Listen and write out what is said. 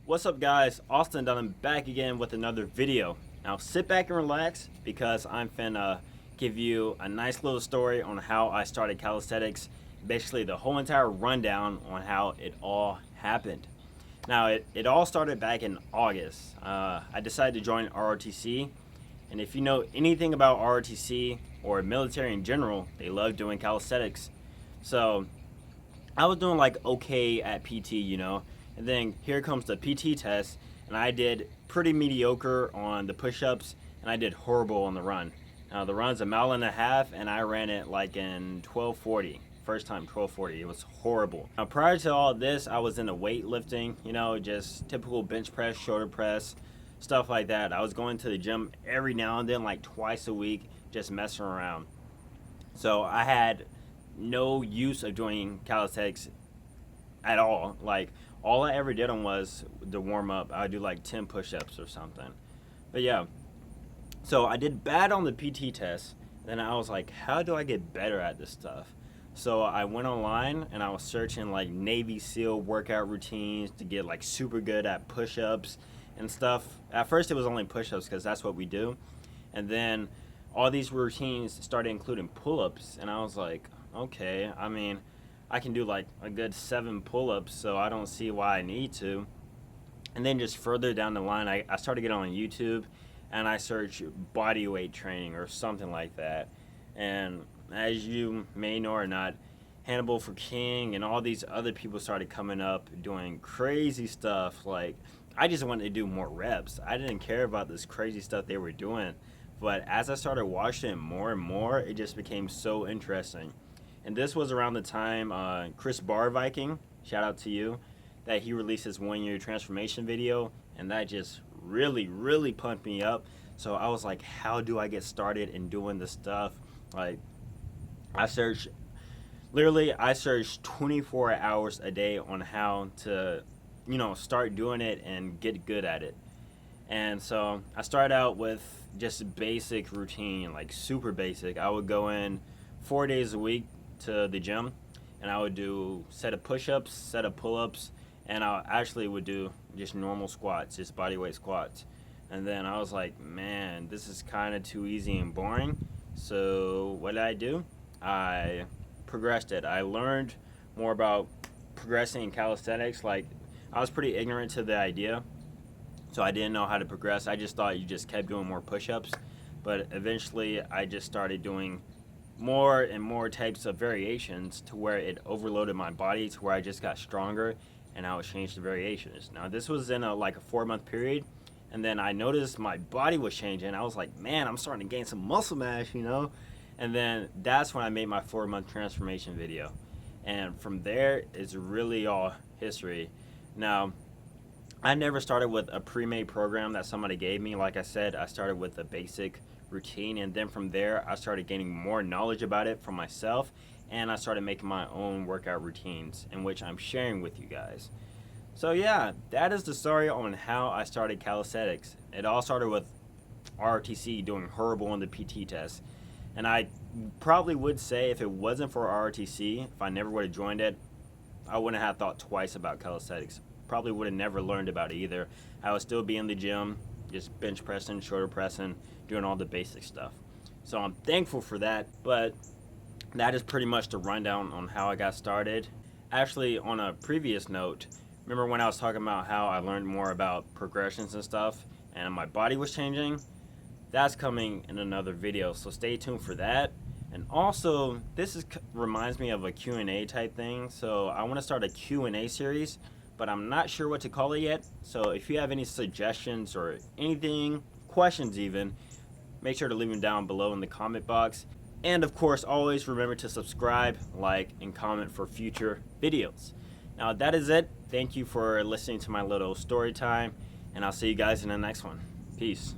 What's up guys, Austin Dunham back again with another video. Now sit back and relax because I'm finna give you a nice little story on how I started calisthenics. Basically the whole entire rundown on how it all happened. Now it all started back in August. I decided to join ROTC, and if you know anything about ROTC or military in general, they love doing calisthenics. So I was doing like okay at PT, and then here comes the PT test, and I did pretty mediocre on the push-ups, and I did horrible on the run. Now the run's 1.5 miles, and I ran it like in 12:40. First time 12:40. It was horrible. Now prior to all this, I was into weightlifting, just typical bench press, shoulder press, stuff like that. I was going to the gym every now and then, like twice a week, just messing around. So I had no use of doing calisthenics at all. Like all I ever did on was the warm up. I would do like 10 push-ups or something. But yeah, so I did bad on the PT test. Then I was like, how do I get better at this stuff? So I went online and I was searching like Navy SEAL workout routines to get like super good at push-ups and stuff. At first it was only push-ups because that's what we do. And then all these routines started including pull-ups, and I was like, okay, I mean, I can do like a good 7 pull-ups, so I don't see why I need to. And then just further down the line, I started getting on YouTube, and I searched body weight training or something like that. And as you may know or not, hannibalforking and all these other people started coming up doing crazy stuff. Like, I just wanted to do more reps. I didn't care about this crazy stuff they were doing. But as I started watching it more and more, it just became so interesting. And this was around the time chrisbarviking, shout out to you, that he released his 1-year transformation video, and that just really pumped me up. So I was like, how do I get started in doing this stuff? Like, I searched 24 hours a day on how to, start doing it and get good at it. And so I started out with just basic routine, like super basic. I would go in 4 days a week to the gym, and I would do set of push-ups, set of pull-ups, and I actually would do just normal squats, just body weight squats. And then I was like, man, this is kind of too easy and boring. So what did I do? I progressed it. I learned more about progressing in calisthenics. Like, I was pretty ignorant to the idea, so I didn't know how to progress. I just thought you just kept doing more push-ups. But eventually I just started doing more and more types of variations to where it overloaded my body to where I just got stronger, and I would change the variations. Now this was in a 4-month period, and then I noticed my body was changing. I was like, man, I'm starting to gain some muscle mass, And then that's when I made my 4-month transformation video. And from there, it's really all history. Now, I never started with a pre-made program that somebody gave me. Like I said, I started with a basic routine, and then from there I started gaining more knowledge about it for myself, and I started making my own workout routines, in which I'm sharing with you guys. So yeah, that is the story on how I started calisthenics. It all started with ROTC doing horrible on the PT test, and I probably would say if it wasn't for ROTC, if I never would have joined it, I wouldn't have thought twice about calisthenics. Probably would have never learned about it either. I would still be in the gym, just bench pressing, shoulder pressing, doing all the basic stuff. So I'm thankful for that, but that is pretty much the rundown on how I got started. Actually, on a previous note, remember when I was talking about how I learned more about progressions and stuff and my body was changing? That's coming in another video, so stay tuned for that. And also, this reminds me of a Q&A type thing, so I want to start a Q&A series, but I'm not sure what to call it yet. So if you have any suggestions or anything, questions even, make sure to leave them down below in the comment box. And of course, always remember to subscribe, like, and comment for future videos. Now that is it. Thank you for listening to my little story time, and I'll see you guys in the next one. Peace.